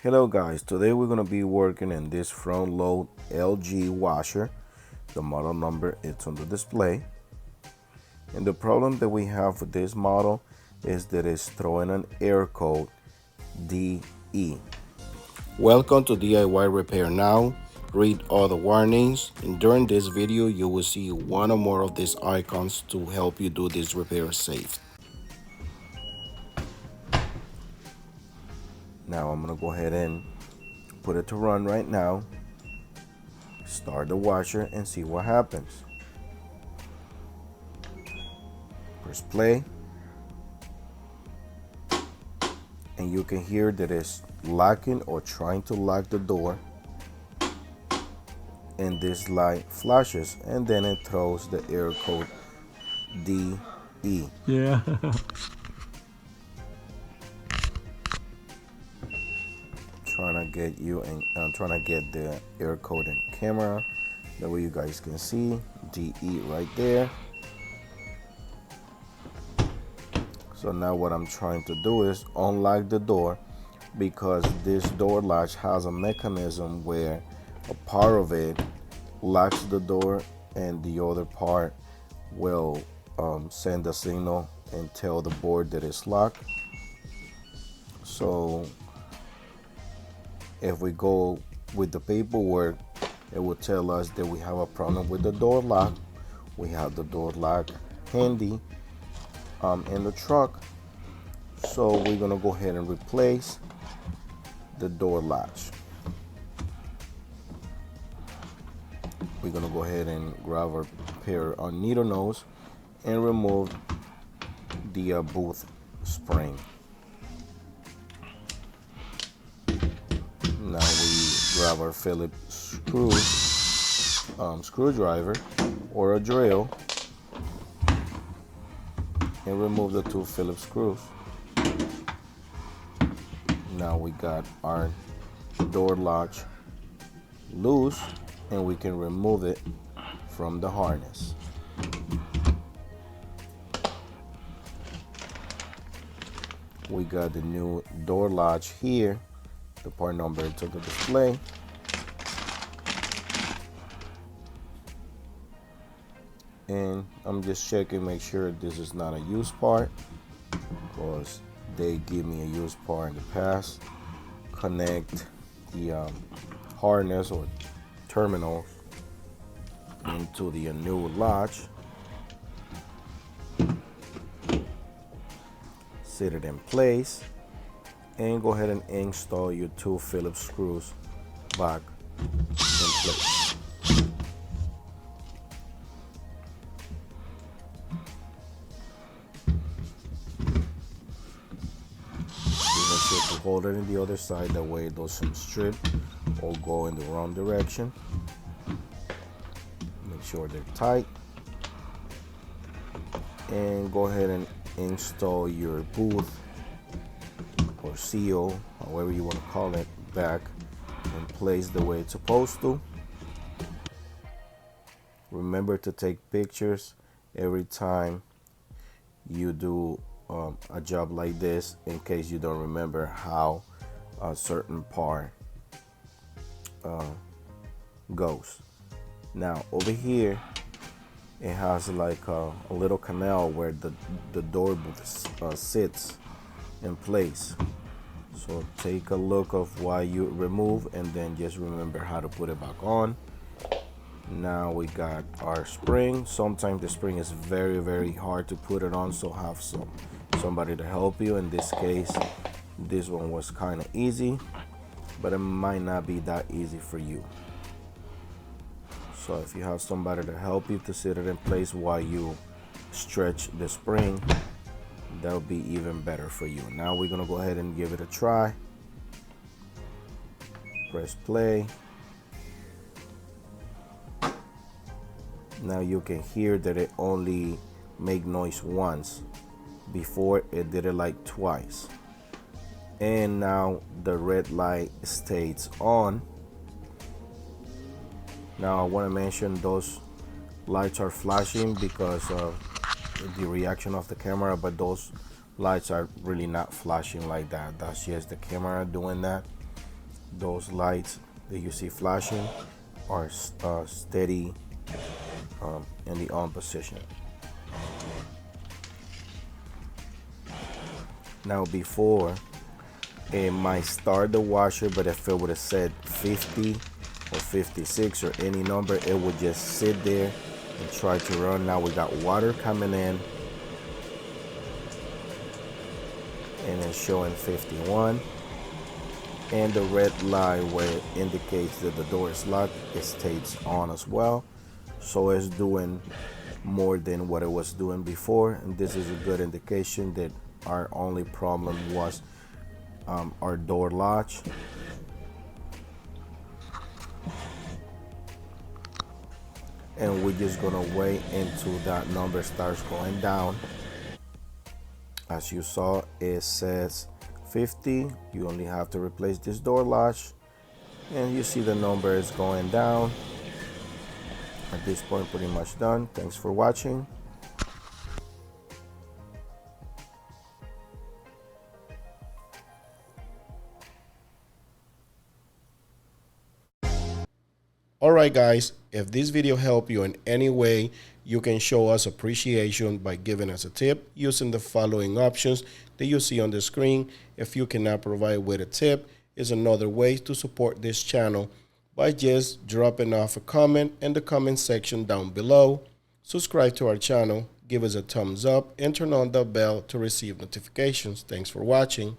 Hello guys, today we're going to be working in this front load LG washer. The model number is on the display. And the problem that we have with this model is that it's throwing an error code DE. Welcome to DIY Repair Now. Read all the warnings, and during this video you will see one or more of these icons to help you do this repair safe. Now I'm gonna go ahead and put it to run right now. Start the washer and see what happens. Press play. And you can hear that it's locking or trying to lock the door. And this light flashes and then it throws the error code DE. Yeah. Trying to get you and trying to get the error code in camera, that way you guys can see DE right there. So now what I'm trying to do is unlock the door, because this door latch has a mechanism where a part of it locks the door and the other part will send a signal and tell the board that it's locked. So if we go with the paperwork, it will tell us that we have a problem with the door lock. We have the door lock handy in the truck, so we're gonna go ahead and replace the door latch. We're gonna go ahead and grab our pair of needle nose and remove the boot spring. Now we grab our Phillips screwdriver or a drill and remove the two Phillips screws. Now we got our door latch loose and we can remove it from the harness. We got the new door latch here. The part number to the display. And I'm just checking, make sure this is not a used part, because they give me a used part in the past. Connect the harness or terminal into the new latch. Set it in place. And go ahead and install your two Phillips screws back in place. Make sure to hold it in the other side, that way it doesn't strip or go in the wrong direction. Make sure they're tight. And go ahead and install your booth or seal, however you want to call it, back in place the way it's supposed to. Remember to take pictures every time you do a job like this, in case you don't remember how a certain part goes. Now over here it has like a little canal where the door booth sits in place. So take a look of why you remove and then just remember how to put it back on. Now we got our spring. Sometimes the spring is very hard to put it on, so have somebody to help you. In this case, this one was kind of easy, but it might not be that easy for you. So if you have somebody to help you to set it in place while you stretch the spring, that'll be even better for you. Now we're gonna go ahead and give it a try. Press play. Now you can hear that it only make noise once. Before it did it like twice. And now the red light stays on. Now I want to mention those lights are flashing because of the reaction of the camera, but those lights are really not flashing like that. That's just the camera doing that. those lights that you see flashing are steady in the on position. Now before, it might start the washer, but if it would have said 50 or 56 or any number, it would just sit there and try to run. Now we got water coming in and it's showing 51. And the red light where it indicates that the door is locked, it stays on as well. So it's doing more than what it was doing before. And this is a good indication that our only problem was our door latch. And we're just gonna wait until that number starts going down. As you saw, it says 50. You only have to replace this door latch, and you see the number is going down. At this point, pretty much done. Thanks for watching. Alright guys, if this video helped you in any way, you can show us appreciation by giving us a tip using the following options that you see on the screen. If you cannot provide with a tip, is another way to support this channel by just dropping off a comment in the comment section down below. Subscribe to our channel, give us a thumbs up, and turn on the bell to receive notifications. Thanks for watching.